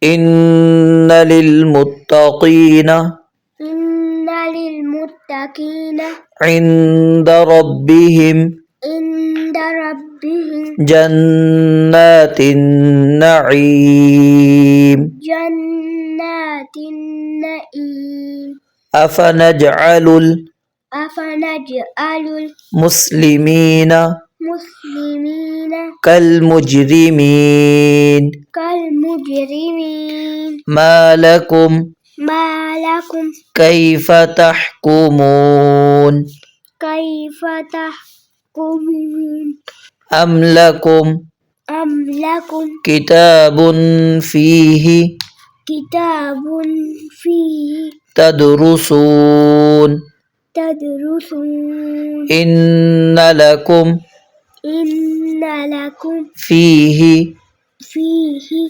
إن للمتقين عند ربهم جنات النعيم أفنجعل المسلمين كالمجرمين ما لكم كيف تحكمون أم لكم كتاب فيه تدرسون إن لكم فيه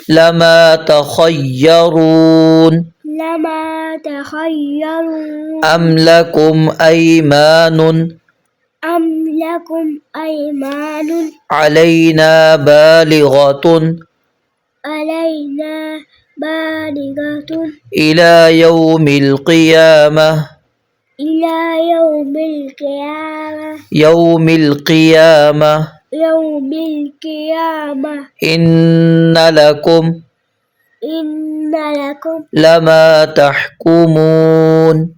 لما تخيرون أم لكم أيمان علينا بالغة إلى يوم القيامة إن لكم لما تحكمون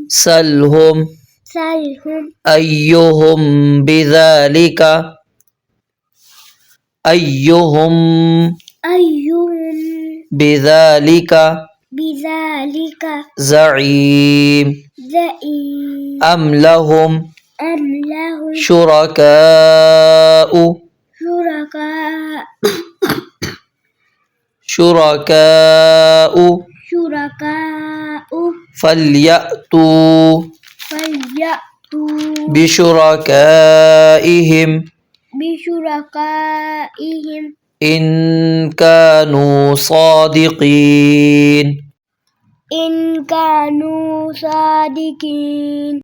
سلهم أيهم بذلك زعيم أم لهم شركاء فليأتوا بشركائهم إن كانوا صادقين